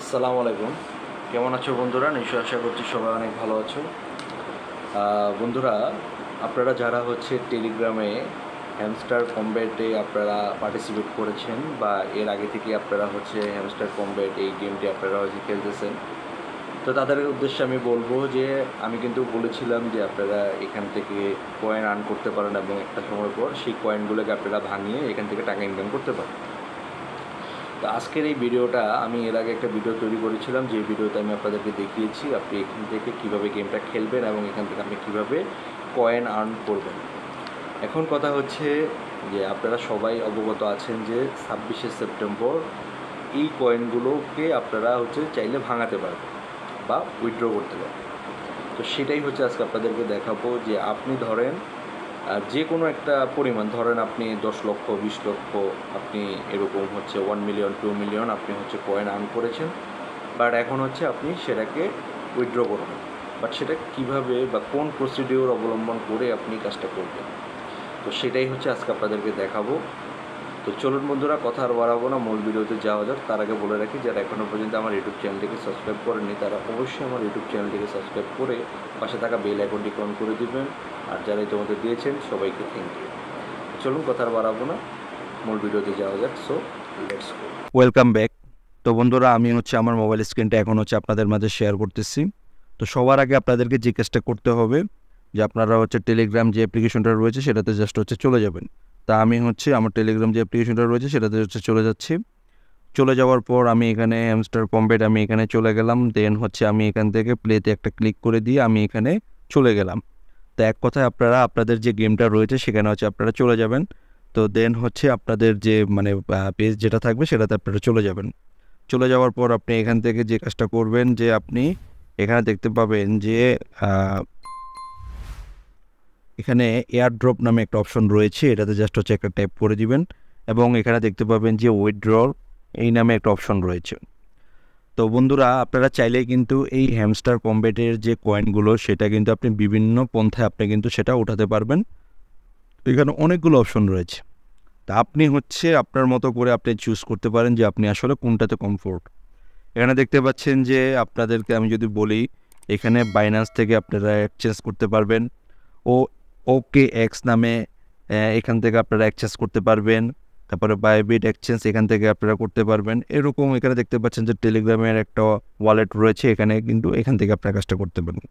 আসসালামু আলাইকুম। কেমন আছো বন্ধুরা? নিশ্চয়ই আশা করছি সবাই অনেক ভালো আছো। বন্ধুরা, আপনারা যারা টেলিগ্রামে হ্যামস্টার কমব্যাটে আপনারা পার্টিসিপেট করেছেন বা এর আগে থেকে আপনারা হ্যামস্টার কমব্যাট এই গেমটি আপনারা খেলতেছেন, তো তাদের উদ্দেশ্যে আমি বলবো যে আমি কিন্তু বলেছিলাম যে আপনারা এখান থেকে কয়েন আর্ন করতে পারেন এবং একটা সময় পর সেই কয়েনগুলোকে আপনারা ভাঙিয়ে এখান থেকে টাকা ইনকাম করতে পারেন। তো আজকের এই ভিডিওটা আমি এর আগে একটা ভিডিও তৈরি করেছিলাম, যে ভিডিওতে আমি আপনাদেরকে দেখিয়েছি আপনি এখান থেকে কীভাবে গেমটা খেলবেন এবং এখান থেকে আপনি কীভাবে কয়েন আর্ন করবেন। এখন কথা হচ্ছে যে আপনারা সবাই অবগত আছেন যে 26শে সেপ্টেম্বর এই কয়েনগুলোকে আপনারা চাইলে ভাঙাতে পারবেন বা উইথড্র করতে পারবেন। তো সেটাই আজকে আপনাদেরকে দেখাবো যে আপনি ধরেন যে কোনো একটা পরিমাণ, ধরেন আপনি 10 লক্ষ 20 লক্ষ আপনি এরকম 1 মিলিয়ন 2 মিলিয়ন আপনি কয়েন আর্ন করেছেন, বাট এখন আপনি সেটাকে উইথড্র করবেন। বাট সেটা কীভাবে বা কোন প্রসিডিওর অবলম্বন করে আপনি কাজটা করবেন, তো সেটাই আজকে আপনাদেরকে দেখাবো। তো চলুন বন্ধুরা, কথা আর বাড়াবো না, মূল ভিডিওতে যাওয়া যাক। তার আগে বলে রাখি, যারা এখনও পর্যন্ত আমার ইউটিউব চ্যানেলটিকে সাবস্ক্রাইব করেননি তারা অবশ্যই আমার ইউটিউব চ্যানেলটিকে সাবস্ক্রাইব করে পাশে থাকা বেল আইকনটি অন করে দিবেন। আর যারা তোমাদের দিয়েছেন সবাইকে থ্যাংক ইউ। চলুন কথা আর বাড়াবো না, মূল ভিডিওতে যাওয়া যাক। So let's go. Welcome back. তো বন্ধুরা, আমি আমার মোবাইল স্ক্রিনটা এখন আপনাদের মাঝে শেয়ার করতেছি। তো সবার আগে আপনাদেরকে যে কাজটা করতে হবে যে আপনারা টেলিগ্রাম যে অ্যাপ্লিকেশনটা রয়েছে সেটাতে জাস্ট চলে যাবেন। তা আমি আমার টেলিগ্রাম যে অ্যাপ্লিকেশনটা রয়েছে সেটাতে চলে যাচ্ছি। চলে যাওয়ার পর আমি এখানে হ্যামস্টার কমব্যাট আমি এখানে চলে গেলাম। দেন আমি এখান থেকে প্লেতে একটা ক্লিক করে দিয়ে আমি এখানে চলে গেলাম। তো এক কথায় আপনারা আপনাদের যে গেমটা রয়েছে সেখানে আপনারা চলে যাবেন। তো দেন আপনাদের যে পেজ যেটা থাকবে সেটাতে আপনারা চলে যাবেন। চলে যাওয়ার পর আপনি এখান থেকে যে কাজটা করবেন যে আপনি এখানে দেখতে পাবেন যে এখানে এয়ার ড্রপ নামে একটা অপশন রয়েছে, এটাতে জাস্ট একটা ট্যাপ করে দিবেন এবং এখানে দেখতে পাবেন যে উইথড্রল এই নামে একটা অপশন রয়েছে। তো বন্ধুরা, আপনারা চাইলেই কিন্তু এই হ্যামস্টার কমব্যাটের যে কয়েনগুলো সেটা কিন্তু আপনি বিভিন্ন পন্থায় আপনি কিন্তু সেটা উঠাতে পারবেন। এখানে অনেকগুলো অপশন রয়েছে। তা আপনি আপনার মতো করে আপনি চুজ করতে পারেন যে আপনি আসলে কোনটাতে কমফোর্ট। এখানে দেখতে পাচ্ছেন যে আপনাদেরকে আমি যদি বলি, এখানে বাইন্যান্স থেকে আপনারা এক্সচেঞ্জ করতে পারবেন। OKX নামে এখান থেকে আপনারা এক্সচেঞ্জ করতে পারবেন। তারপরে বাইবিট এক্সচেঞ্জ এখান থেকে আপনারা করতে পারবেন। এরকম এখানে দেখতে পাচ্ছেন যে টেলিগ্রামের একটা ওয়ালেট রয়েছে, এখানে কিন্তু এখান থেকে আপনারা কাজটা করতে পারেন।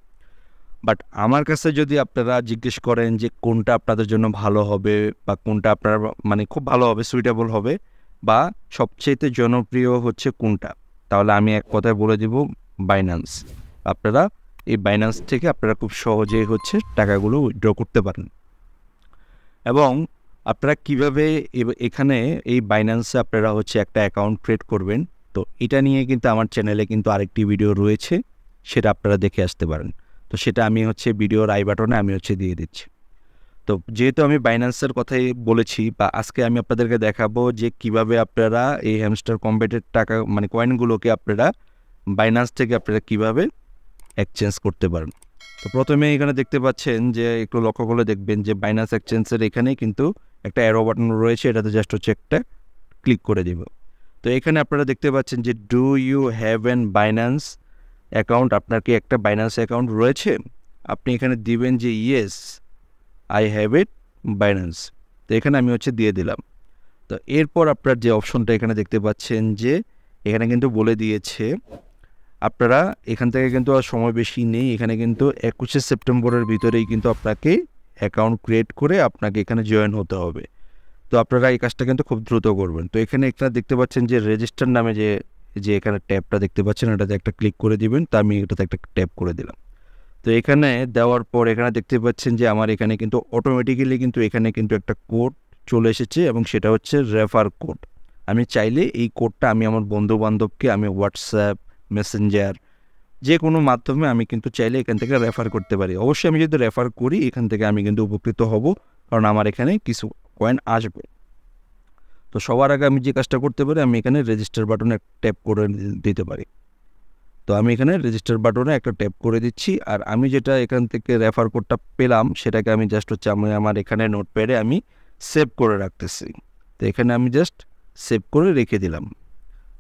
বাট আমার কাছে যদি আপনারা জিজ্ঞেস করেন যে কোনটা আপনাদের জন্য ভালো হবে বা কোনটা আপনার খুব ভালো হবে, সুইটেবল হবে বা সবচেয়ে জনপ্রিয় কোনটা, তাহলে আমি এক কথায় বলে দিব বাইন্যান্স। আপনারা এই বাইন্যান্স থেকে আপনারা খুব সহজেই টাকাগুলো উইথড্র করতে পারেন। এবং আপনারা কিভাবে এখানে এই বাইন্যান্সে আপনারা একটা অ্যাকাউন্ট ক্রিয়েট করবেন, তো এটা নিয়ে কিন্তু আমার চ্যানেলে কিন্তু আরেকটি ভিডিও রয়েছে, সেটা আপনারা দেখে আসতে পারেন। তো সেটা আমি ভিডিওর আই বাটনে আমি দিয়ে দিচ্ছি। তো যেহেতু আমি বাইন্যান্সের কথাই বলেছি, বা আজকে আমি আপনাদেরকে দেখাবো যে কিভাবে আপনারা এই হ্যামস্টার কমব্যাটের টাকা কয়েনগুলোকে আপনারা বাইন্যান্স থেকে আপনারা কিভাবে এক্সচেঞ্জ করতে পারেন। তো প্রথমে এখানে দেখতে পাচ্ছেন যে একটু লক্ষ্য করে দেখবেন যে বাইন্যান্স এক্সচেঞ্জের এখানেই কিন্তু একটা অ্যারো বাটন রয়েছে, এটাতে জাস্ট একটা ক্লিক করে দেব। তো এখানে আপনারা দেখতে পাচ্ছেন যে do you have an Binance account, আপনার কি একটা বাইন্যান্স অ্যাকাউন্ট রয়েছে? আপনি এখানে দিবেন যে yes I have it Binance. তো এখানে আমি দিয়ে দিলাম। তো এরপর আপনার যে অপশনটা এখানে দেখতে পাচ্ছেন যে এখানে কিন্তু বলে দিয়েছে আপনারা এখান থেকে কিন্তু আর সময় বেশি নেই, এখানে কিন্তু 21শে সেপ্টেম্বরের ভিতরেই কিন্তু আপনাকে অ্যাকাউন্ট ক্রিয়েট করে আপনাকে এখানে জয়েন হতে হবে। তো আপনারা এই কাজটা কিন্তু খুব দ্রুত করবেন। তো এখানে একটা দেখতে পাচ্ছেন যে রেজিস্টার নামে যে যে এখানে ট্যাবটা দেখতে পাচ্ছেন, এটাতে একটা ক্লিক করে দিবেন। তো আমি এটাতে একটা ট্যাপ করে দিলাম। তো এখানে দেওয়ার পর এখানে দেখতে পাচ্ছেন যে আমার এখানে কিন্তু অটোমেটিক্যালি কিন্তু এখানে কিন্তু একটা কোড চলে এসেছে এবং সেটা রেফার কোড। আমি চাইলে এই কোডটা আমি আমার বন্ধুবান্ধবকে আমি হোয়াটসঅ্যাপ, মেসেঞ্জার যে কোনো মাধ্যমে আমি কিন্তু চাইলে এখান থেকে রেফার করতে পারি। অবশ্যই আমি যদি রেফার করি এখান থেকে আমি কিন্তু উপকৃত হব, কারণ আমার এখানে কিছু কয়েন আসবে। তো সবার আগে আমি যে কাজটা করতে পারি, আমি এখানে রেজিস্টার বাটনে ট্যাপ করে দিতে পারি। তো আমি এখানে রেজিস্টার বাটনে একটা ট্যাপ করে দিচ্ছি। আর আমি যেটা এখান থেকে রেফার কোডটা পেলাম সেটাকে আমি জাস্ট আমি আমার এখানে নোটপ্যাডে আমি সেভ করে রাখতেছি। তো এখানে আমি জাস্ট সেভ করে রেখে দিলাম।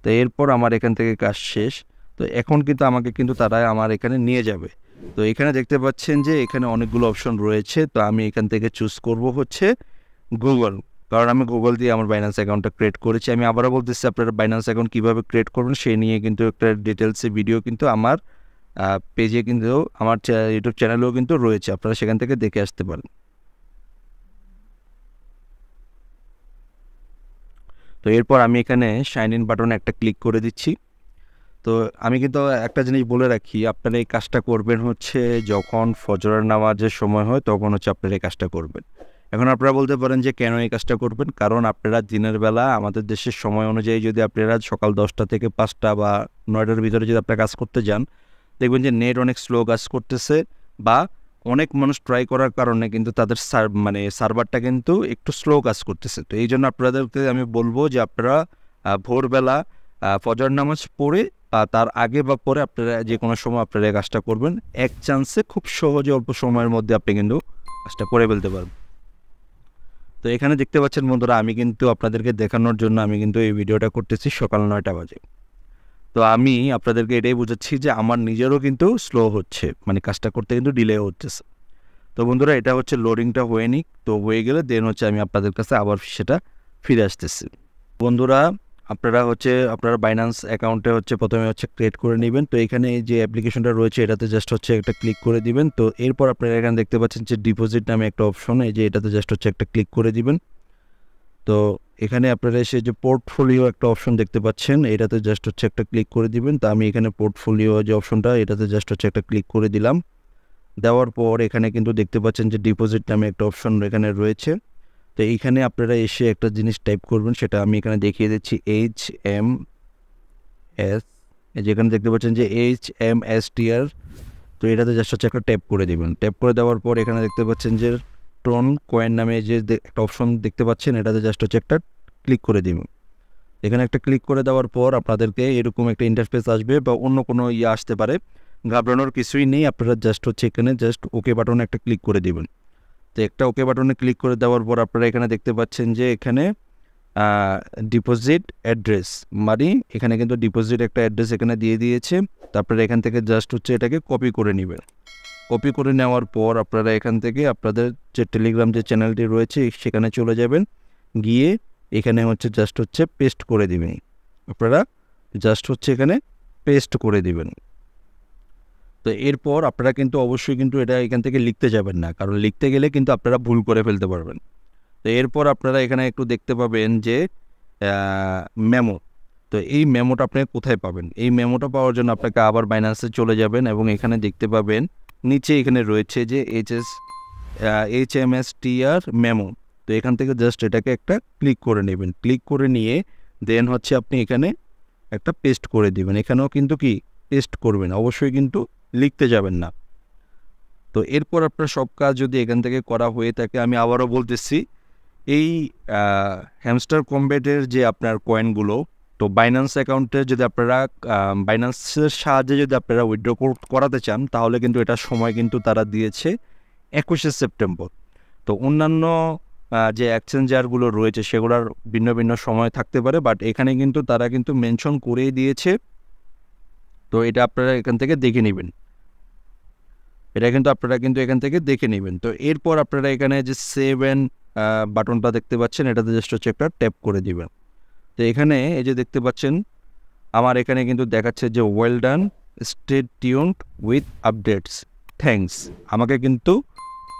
তো এরপর আমার এখান থেকে কাজ শেষ। তো এখন কিন্তু আমাকে কিন্তু তারা আমার এখানে নিয়ে যাবে। তো এখানে দেখতে পাচ্ছেন যে এখানে অনেকগুলো অপশন রয়েছে। তো আমি এখান থেকে চুজ করব হচ্ছে গুগল, কারণ আমি গুগল দিয়ে আমার বাইন্যান্স অ্যাকাউন্টটা ক্রিয়েট করেছি। আমি আবারও বলতেছি, আপনারা বাইন্যান্স অ্যাকাউন্ট কীভাবে ক্রিয়েট করবেন সেই নিয়ে কিন্তু একটা ডিটেলসে ভিডিও কিন্তু আমার পেজে কিন্তু আমার ইউটিউব চ্যানেলেও কিন্তু রয়েছে, আপনারা সেখান থেকে দেখে আসতে পারেন। তো এরপর আমি এখানে সাইন ইন বাটনে একটা ক্লিক করে দিচ্ছি। তো আমি কিন্তু একটা জিনিস বলে রাখি, আপনারা এই কাজটা করবেন হচ্ছে যখন ফজরের নামাজের সময় হয় তখন হচ্ছে আপনারা এই কাজটা করবেন। এখন আপনারা বলতে পারেন যে কেন এই কাজটা করবেন, কারণ আপনারা দিনের বেলা আমাদের দেশের সময় অনুযায়ী যদি আপনারা সকাল 10টা থেকে 5টা বা 9টার ভিতরে যদি আপনারা কাজ করতে যান, দেখবেন যে নেট অনেক স্লো কাজ করতেছে বা অনেক মানুষ ট্রাই করার কারণে কিন্তু তাদের সার্ভারটা কিন্তু একটু স্লো কাজ করতেছে। তো এই জন্য আপনাদেরকে আমি বলবো যে আপনারা ভোরবেলা ফজর নামাজ পড়ে তার আগে বা পরে আপনারা যে কোনো সময় আপনারা এই কাজটা করবেন। এক চান্সে খুব সহজে অল্প সময়ের মধ্যে আপনি কিন্তু কাজটা করে ফেলতে পারবেন। তো এখানে দেখতে পাচ্ছেন বন্ধুরা, আমি কিন্তু আপনাদেরকে দেখানোর জন্য আমি কিন্তু এই ভিডিওটা করতেছি সকাল 9টা বাজে। তো আমি আপনাদেরকে এটাই বোঝাচ্ছি যে আমার নিজেরও কিন্তু স্লো হচ্ছে, মানে কাজটা করতে কিন্তু ডিলে হচ্ছে। তো বন্ধুরা, এটা হচ্ছে লোডিংটা হয়ে নিক, তো হয়ে গেলে দেন হচ্ছে আমি আপনাদের কাছে আবার সেটা ফিরে আসতেছি। বন্ধুরা, আপনারা বাইন্যান্স অ্যাকাউন্টে হচ্ছে প্রথমে হচ্ছে ক্রিয়েট করে নেবেন। তো এখানে যে অ্যাপ্লিকেশনটা রয়েছে এটাতে জাস্ট হচ্ছে একটা ক্লিক করে দিবেন। তো এরপর আপনারা এখানে দেখতে পাচ্ছেন যে ডিপোজিট নামে একটা অপশন, এই যে এটাতে জাস্ট হচ্ছে একটা ক্লিক করে দিবেন। তো এখানে আপনারা এসে যে পোর্টফোলিও একটা অপশন দেখতে পাচ্ছেন, এটাতে জাস্ট হচ্ছে একটা ক্লিক করে দিবেন। তো আমি এখানে পোর্টফোলিও যে অপশনটা এটাতে জাস্ট হচ্ছে একটা ক্লিক করে দিলাম। দেওয়ার পর এখানে কিন্তু দেখতে পাচ্ছেন যে ডিপোজিট নামে একটা অপশন এখানে রয়েছে। তো এইখানে আপনারা এসে একটা জিনিস টাইপ করবেন, সেটা আমি এখানে দেখিয়ে দিচ্ছি, HMS, যেখানে দেখতে পাচ্ছেন যে HMSTR। তো এটাতে জাস্ট হচ্ছে একটা ট্যাপ করে দেবেন। ট্যাপ করে দেওয়ার পর এখানে দেখতে পাচ্ছেন যে ট্রন কয়েন নামে যে একটা অপশন দেখতে পাচ্ছেন, এটাতে জাস্ট হচ্ছে একটা ক্লিক করে দিবেন। এখানে একটা ক্লিক করে দেওয়ার পর আপনাদেরকে এরকম একটা ইন্টারফেস আসবে বা অন্য কোনো আসতে পারে, ঘাবড়ানোর কিছুই নেই। আপনারা জাস্ট হচ্ছে এখানে জাস্ট ওকে বাটনে একটা ক্লিক করে দিবেন। তো একটা ওকে বাটনে ক্লিক করে দেওয়ার পর আপনারা এখানে দেখতে পাচ্ছেন যে এখানে ডিপোজিট অ্যাড্রেস, মানে এখানে কিন্তু ডিপোজিট একটা অ্যাড্রেস এখানে দিয়ে দিয়েছে। তারপরে এখান থেকে জাস্ট হচ্ছে এটাকে কপি করে নেবেন। কপি করে নেওয়ার পর আপনারা এখান থেকে আপনাদের যে টেলিগ্রাম যে চ্যানেলটি রয়েছে সেখানে চলে যাবেন, গিয়ে এখানে হচ্ছে জাস্ট হচ্ছে পেস্ট করে দিবেন। আপনারা জাস্ট হচ্ছে এখানে পেস্ট করে দিবেন। তো এরপর আপনারা কিন্তু অবশ্যই কিন্তু এটা এখান থেকে লিখতে যাবেন না, কারণ লিখতে গেলে কিন্তু আপনারা ভুল করে ফেলতে পারবেন। তো এরপর আপনারা এখানে একটু দেখতে পাবেন যে মেমো। তো এই মেমোটা আপনি কোথায় পাবেন? এই মেমোটা পাওয়ার জন্য আপনাকে আবার বাইন্যান্সে চলে যাবেন এবং এখানে দেখতে পাবেন নিচে এখানে রয়েছে যে HMSTR মেমো। তো এখান থেকে জাস্ট এটাকে একটা ক্লিক করে নেবেন। ক্লিক করে নিয়ে দেন হচ্ছে আপনি এখানে একটা পেস্ট করে দিবেন। এখানেও কিন্তু কি পেস্ট করবেন, অবশ্যই কিন্তু লিখতে যাবেন না। তো এরপর আপনার সব কাজ যদি এখান থেকে করা হয়ে থাকে, আমি আবারও বলতেছি, এই হ্যামস্টার কম্বেটের যে আপনার কয়েনগুলো, তো বাইন্যান্স অ্যাকাউন্টে যদি আপনারা বাইন্যান্সের সাহায্যে যদি আপনারা উইথড্র করাতে চান, তাহলে কিন্তু এটার সময় কিন্তু তারা দিয়েছে 21শে সেপ্টেম্বর। তো অন্যান্য যে এক্সচেঞ্জারগুলো রয়েছে সেগুলোর ভিন্ন ভিন্ন সময় থাকতে পারে, বাট এখানে কিন্তু তারা কিন্তু মেনশন করেই দিয়েছে। তো এটা আপনারা এখান থেকে দেখে নেবেন, এখান থেকে দেখে নেবেন। তো এরপর আপনারা এখানে যে সেভ অ্যান্ড বাটনটা দেখতে পাচ্ছেন, এটাতে জাস্ট হচ্ছে একটা ট্যাপ করে দিবেন। তো এখানে এই যে দেখতে পাচ্ছেন আমার এখানে কিন্তু দেখাচ্ছে যে well done, stay tuned with updates, thanks. আমাকে কিন্তু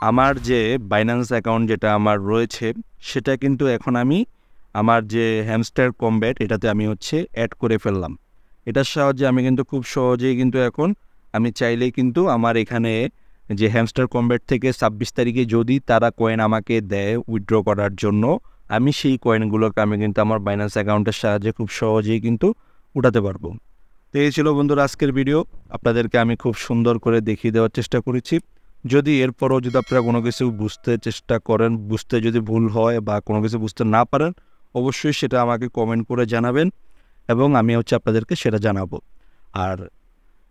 আমার যে বাইন্যান্স অ্যাকাউন্ট যেটা আমার রয়েছে সেটা কিন্তু এখন আমি আমার যে হ্যামস্টার কম্ব্যাট এটাতে আমি হচ্ছে অ্যাড করে ফেললাম। এটার সাহায্যে আমি কিন্তু খুব সহজেই কিন্তু এখন আমি চাইলেই কিন্তু আমার এখানে যে হ্যামস্টার কম্ব্যাট থেকে 26 তারিখে যদি তারা কয়েন আমাকে দেয় উইথড্র করার জন্য, আমি সেই কয়েনগুলোকে আমি কিন্তু আমার বাইন্যান্স অ্যাকাউন্টের সাহায্যে খুব সহজেই কিন্তু উঠাতে পারবো। তো এই ছিল বন্ধুরা আজকের ভিডিও। আপনাদেরকে আমি খুব সুন্দর করে দেখিয়ে দেওয়ার চেষ্টা করেছি। যদি এরপরও যদি আপনারা কোনো কিছু বুঝতে চেষ্টা করেন, বুঝতে যদি ভুল হয় বা কোনো কিছু বুঝতে না পারেন, অবশ্যই সেটা আমাকে কমেন্ট করে জানাবেন এবং আমি হচ্ছে আপনাদেরকে সেটা জানাবো। আর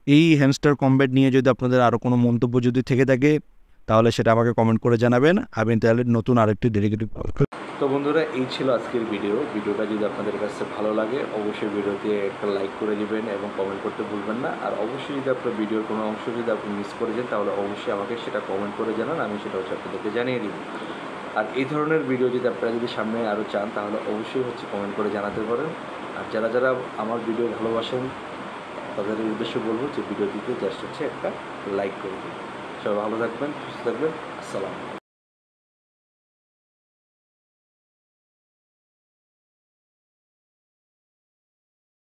এই হ্যামস্টার কম্ব্যাট নিয়ে যদি আপনাদের আরও কোনো মন্তব্য যদি থেকে থাকে, তাহলে সেটা আমাকে কমেন্ট করে জানাবেন। আমি তাহলে নতুন আরেকটি ডেডিকেটেড তো বন্ধুরা, এই ছিল আজকের ভিডিওটা যদি আপনাদের কাছে ভালো লাগে অবশ্যই ভিডিওতে একটা লাইক করে দিবেন এবং কমেন্ট করতে ভুলবেন না। আর অবশ্যই যদি আপনার ভিডিওর কোনো অংশ যদি আপনি মিস করে যান তাহলে অবশ্যই আমাকে সেটা কমেন্ট করে জানান, আমি সেটা আপনাদেরকে জানিয়ে দিব। আর এই ধরনের ভিডিও যদি আপনারা সামনে আরও চান তাহলে অবশ্যই কমেন্ট করে জানাতে পারেন। আর যারা আমার ভিডিও ভালোবাসেন তাদের উদ্দেশ্যে বলবো যে ভিডিও দিতে জাস্ট একটা লাইক করে দিন। সবাই ভালো থাকবেন, সুস্থ থাকবেন। আসসালামু আলাইকুম।